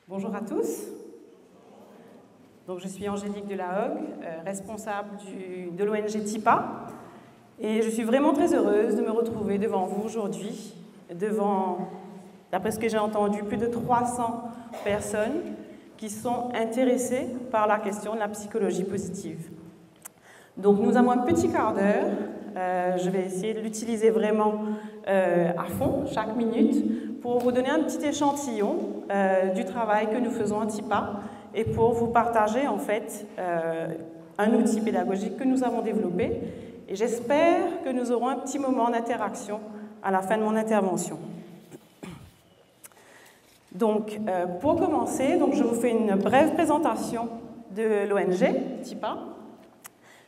Bonjour à tous. Donc, je suis Angélique Delahogue, responsable de l'ONG TIPA. Et je suis vraiment très heureuse de me retrouver devant vous aujourd'hui, devant, d'après ce que j'ai entendu, plus de 300 personnes qui sont intéressées par la question de la psychologie positive. Donc, nous avons un petit quart d'heure. Je vais essayer de l'utiliser vraiment à fond, chaque minute, pour vous donner un petit échantillon du travail que nous faisons à TIPA et pour vous partager en fait un outil pédagogique que nous avons développé. Et j'espère que nous aurons un petit moment d'interaction à la fin de mon intervention. Donc, pour commencer, je vous fais une brève présentation de l'ONG TIPA.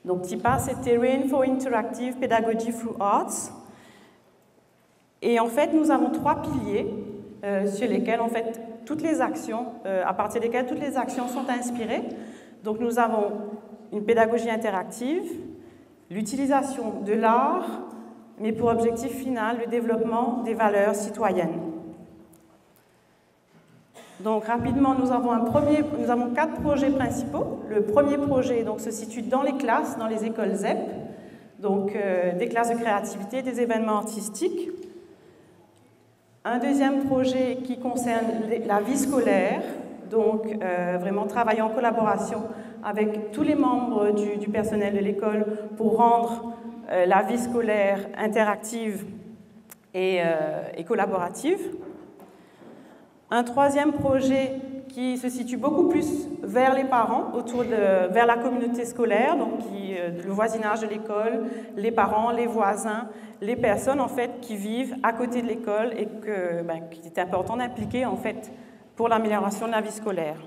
Donc, TIPA, c'est Terrain for Interactive Pedagogy Through Arts. Et en fait, nous avons 3 piliers sur lesquels, en fait, toutes les actions, à partir desquels toutes les actions sont inspirées. Donc, nous avons une pédagogie interactive, l'utilisation de l'art, mais pour objectif final, le développement des valeurs citoyennes. Donc, rapidement, nous avons 4 projets principaux. Le premier projet se situe dans les classes, dans les écoles ZEP, donc des classes de créativité, des événements artistiques. Un deuxième projet qui concerne la vie scolaire, donc vraiment travailler en collaboration avec tous les membres du personnel de l'école pour rendre la vie scolaire interactive et collaborative. Un troisième projet qui se situe beaucoup plus vers les parents, vers la communauté scolaire, donc le voisinage de l'école, les parents, les voisins, les personnes en fait qui vivent à côté de l'école et qu'il est important d'impliquer en fait pour l'amélioration de la vie scolaire.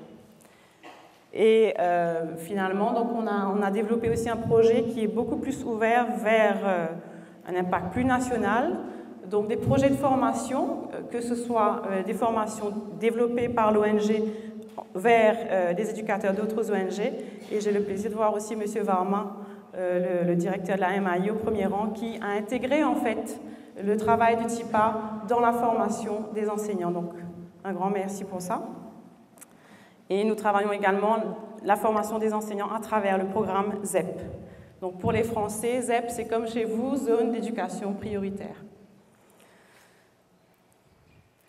Et finalement, donc on a développé aussi un projet qui est beaucoup plus ouvert vers un impact plus national. Donc des projets de formation, que ce soit des formations développées par l'ONG vers des éducateurs d'autres ONG. Et j'ai le plaisir de voir aussi M. Varma, le directeur de la MAI au premier rang, qui a intégré en fait le travail de TIPA dans la formation des enseignants. Donc un grand merci pour ça. Et nous travaillons également la formation des enseignants à travers le programme ZEP. Donc pour les Français, ZEP, c'est comme chez vous, zone d'éducation prioritaire.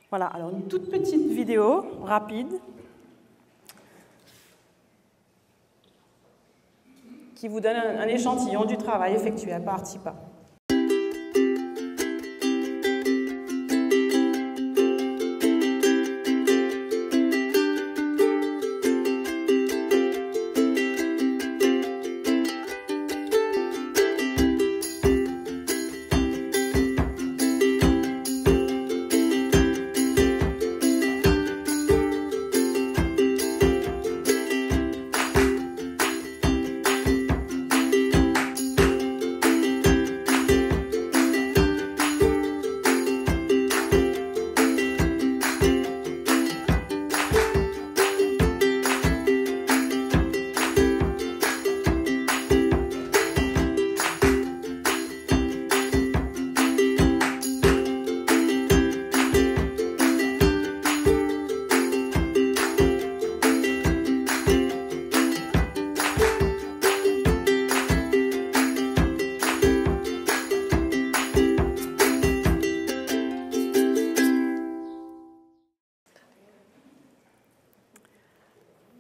Voilà, alors une toute petite vidéo rapide qui vous donne un échantillon du travail effectué par TIPA.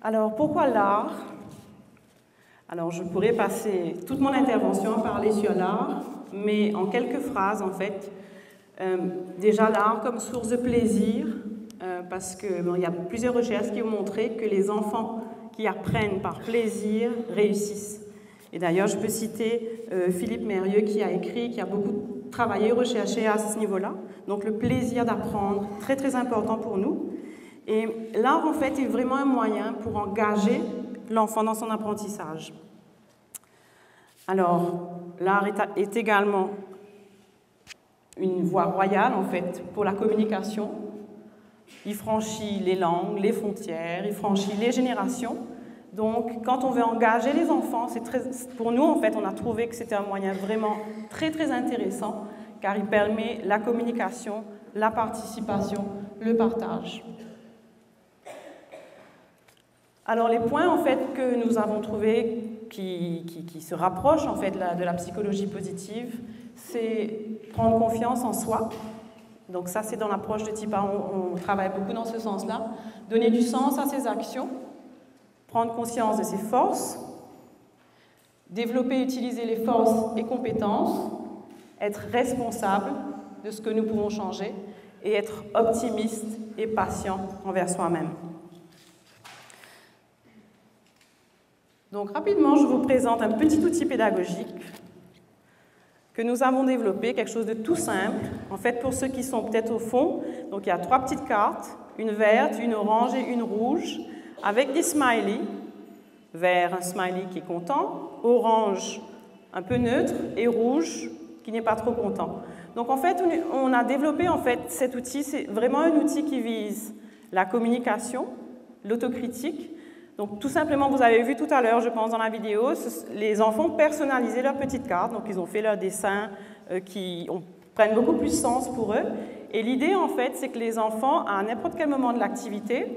Alors, pourquoi l'art? Alors, je pourrais passer toute mon intervention à parler sur l'art, mais en quelques phrases, en fait. Déjà, l'art comme source de plaisir, parce qu'il y a plusieurs recherches qui ont montré que les enfants qui apprennent par plaisir réussissent. Et d'ailleurs, je peux citer Philippe Mérieux qui a écrit, qui a beaucoup travaillé, recherché à ce niveau-là. Donc, le plaisir d'apprendre, très très important pour nous. Et l'art, en fait, est vraiment un moyen pour engager l'enfant dans son apprentissage. Alors, l'art est également une voie royale, en fait, pour la communication. Il franchit les langues, les frontières, il franchit les générations. Donc, quand on veut engager les enfants, pour nous, en fait, on a trouvé que c'était un moyen vraiment très, très intéressant, car il permet la communication, la participation, le partage. Alors les points en fait que nous avons trouvés qui se rapprochent en fait de la psychologie positive, c'est prendre confiance en soi. Donc ça c'est dans l'approche de TIPA, on travaille beaucoup dans ce sens-là. Donner du sens à ses actions, prendre conscience de ses forces, développer et utiliser les forces et compétences, être responsable de ce que nous pouvons changer et être optimiste et patient envers soi-même. Donc rapidement, je vous présente un petit outil pédagogique que nous avons développé, quelque chose de tout simple. En fait, pour ceux qui sont peut-être au fond, donc il y a 3 petites cartes, une verte, une orange et une rouge, avec des smileys. Vert, un smiley qui est content, orange, un peu neutre, et rouge, qui n'est pas trop content. Donc en fait, on a développé en fait, cet outil, c'est vraiment un outil qui vise la communication, l'autocritique. Donc tout simplement, vous avez vu tout à l'heure, je pense dans la vidéo, les enfants personnalisaient leurs petites cartes, donc ils ont fait leurs dessins qui prennent beaucoup plus sens pour eux. Et l'idée en fait, c'est que les enfants, à n'importe quel moment de l'activité,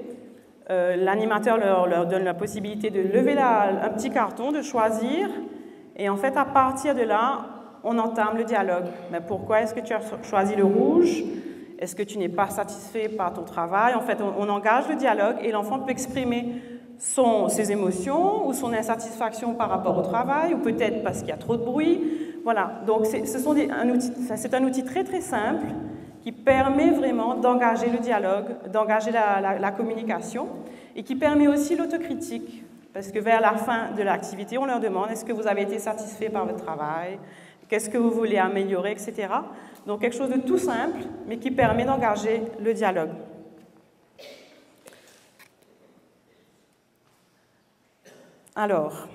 l'animateur leur donne la possibilité de lever un petit carton, de choisir, et en fait à partir de là, on entame le dialogue. Mais pourquoi est-ce que tu as choisi le rouge? Est-ce que tu n'es pas satisfait par ton travail? En fait, on engage le dialogue et l'enfant peut exprimer ses émotions ou son insatisfaction par rapport au travail, ou peut-être parce qu'il y a trop de bruit. Voilà, donc c'est un outil très très simple qui permet vraiment d'engager le dialogue, d'engager la communication et qui permet aussi l'autocritique. Parce que vers la fin de l'activité, on leur demande est-ce que vous avez été satisfait par votre travail? Qu'est-ce que vous voulez améliorer, etc. Donc quelque chose de tout simple, mais qui permet d'engager le dialogue. Alors,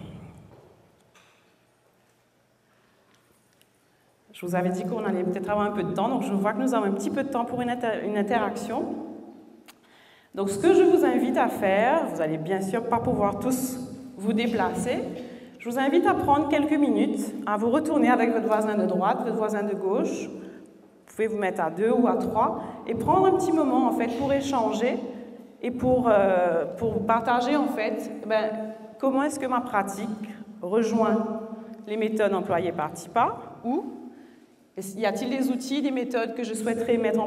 je vous avais dit qu'on allait peut-être avoir un peu de temps, donc je vois que nous avons un petit peu de temps pour une interaction. Donc ce que je vous invite à faire, vous n'allez bien sûr pas pouvoir tous vous déplacer, je vous invite à prendre quelques minutes, à vous retourner avec votre voisin de droite, votre voisin de gauche. Vous pouvez vous mettre à 2 ou à 3 et prendre un petit moment en fait pour échanger et pour partager en fait comment est-ce que ma pratique rejoint les méthodes employées par TIPA, ou y a-t-il des outils, des méthodes que je souhaiterais mettre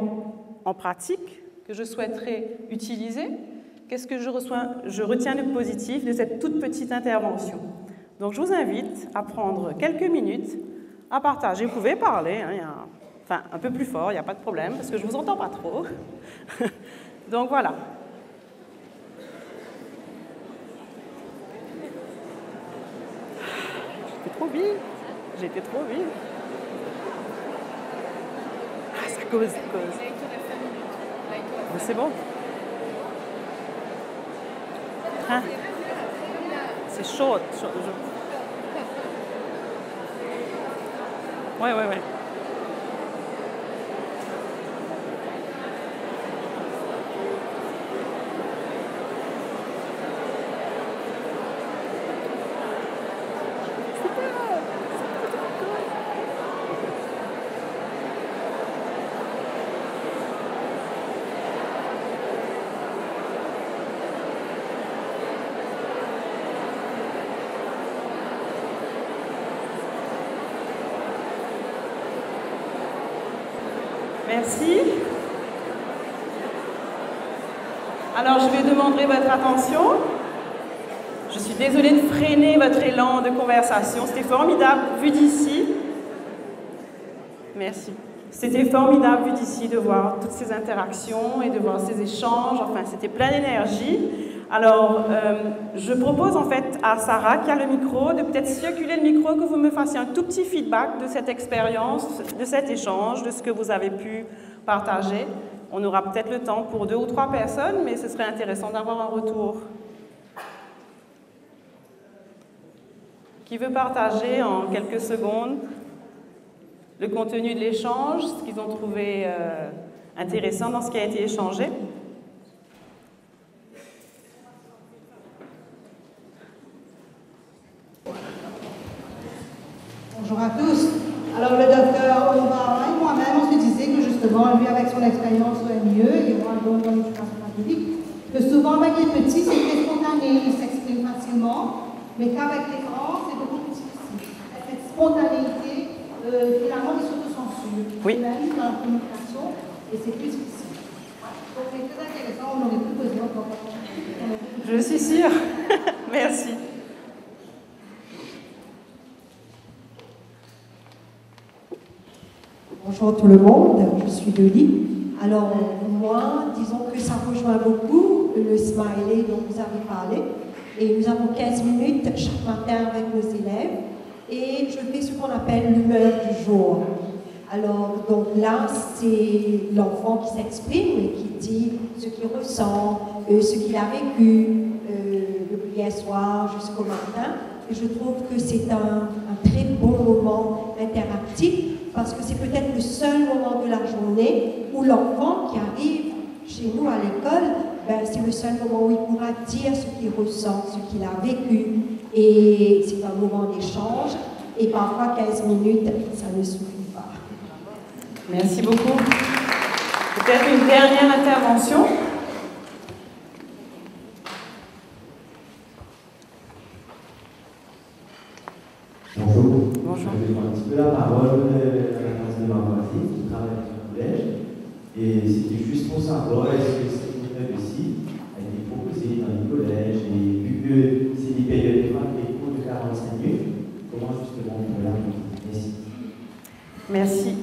en pratique, que je souhaiterais utiliser? Qu'est-ce que je retiens de positif de cette toute petite intervention? Donc je vous invite à prendre quelques minutes à partager. Vous pouvez parler, hein, un peu plus fort, il n'y a pas de problème, parce que je ne vous entends pas trop. Donc voilà. J'ai été trop vite. Ah, ça cause. Mais c'est bon. Hein? C'est chaud. Ouais. Merci. Alors, je vais demander votre attention. Je suis désolée de freiner votre élan de conversation. C'était formidable vu d'ici. Merci. C'était formidable vu d'ici de voir toutes ces interactions et de voir ces échanges. Enfin, c'était plein d'énergie. Alors, je propose en fait à Sarah qui a le micro de peut-être circuler le micro, que vous me fassiez un tout petit feedback de cette expérience, de cet échange, de ce que vous avez pu partager. On aura peut-être le temps pour 2 ou 3 personnes, mais ce serait intéressant d'avoir un retour. Qui veut partager en quelques secondes le contenu de l'échange, ce qu'ils ont trouvé intéressant dans ce qui a été échangé? Bonjour à tous. Alors le docteur Obama et moi-même, on se disait que justement, lui avec son expérience au MIE et moi donc dans l'éducation catholique, que souvent, quand il est petit, c'est très spontané. spontané, il s'exprime facilement, mais qu'avec l'écran, c'est beaucoup plus difficile. Cette spontanéité, finalement, il s'autocensure. Oui. Même dans la communication, et c'est plus difficile. Donc c'est très intéressant, on n'aurait plus besoin d'en parler. Je suis sûre. Merci. Bonjour tout le monde, je suis Delis. Alors moi, disons que ça rejoint beaucoup le smiley dont vous avez parlé. Et nous avons 15 minutes chaque matin avec nos élèves. Et je fais ce qu'on appelle l'humeur du jour. Alors donc là, c'est l'enfant qui s'exprime et qui dit ce qu'il ressent, ce qu'il a vécu depuis hier soir jusqu'au matin. Et je trouve que c'est un très bon moment interactif parce que c'est peut-être le seul moment de la journée où l'enfant qui arrive chez nous à l'école, ben, c'est le seul moment où il pourra dire ce qu'il ressent, ce qu'il a vécu. Et c'est un moment d'échange. Et parfois, 15 minutes, ça ne suffit pas. Merci beaucoup. Peut-être une dernière intervention. Bonjour. Bonjour. Je vais prendre un petit peu la parole à la classe de ma voisine qui travaille dans un collège. Et c'était juste pour savoir est-ce que cette méthode aussi a été proposée dans les collèges et vu que c'est des périodes de cours de 45 minutes, comment justement on peut l'appliquer? Merci. Merci.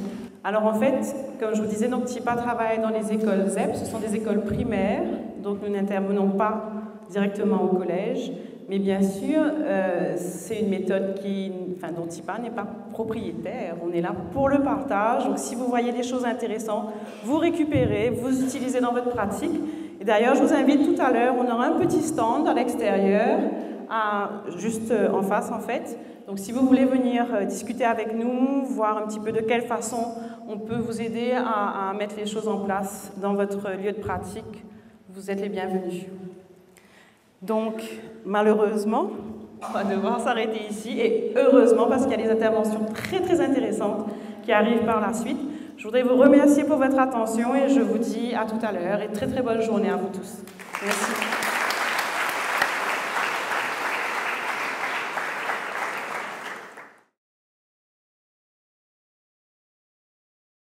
Alors en fait, comme je vous disais, donc TIPA travaille dans les écoles ZEP, ce sont des écoles primaires, donc nous n'intervenons pas directement au collège, mais bien sûr, c'est une méthode dont TIPA n'est pas propriétaire, on est là pour le partage, donc si vous voyez des choses intéressantes, vous récupérez, vous utilisez dans votre pratique, et d'ailleurs je vous invite tout à l'heure, on aura un petit stand à l'extérieur, juste en face en fait. Donc si vous voulez venir discuter avec nous, voir un petit peu de quelle façon on peut vous aider à mettre les choses en place dans votre lieu de pratique, vous êtes les bienvenus. Donc malheureusement, on va devoir s'arrêter ici et heureusement parce qu'il y a des interventions très très intéressantes qui arrivent par la suite. Je voudrais vous remercier pour votre attention et je vous dis à tout à l'heure et très très bonne journée à vous tous. Merci.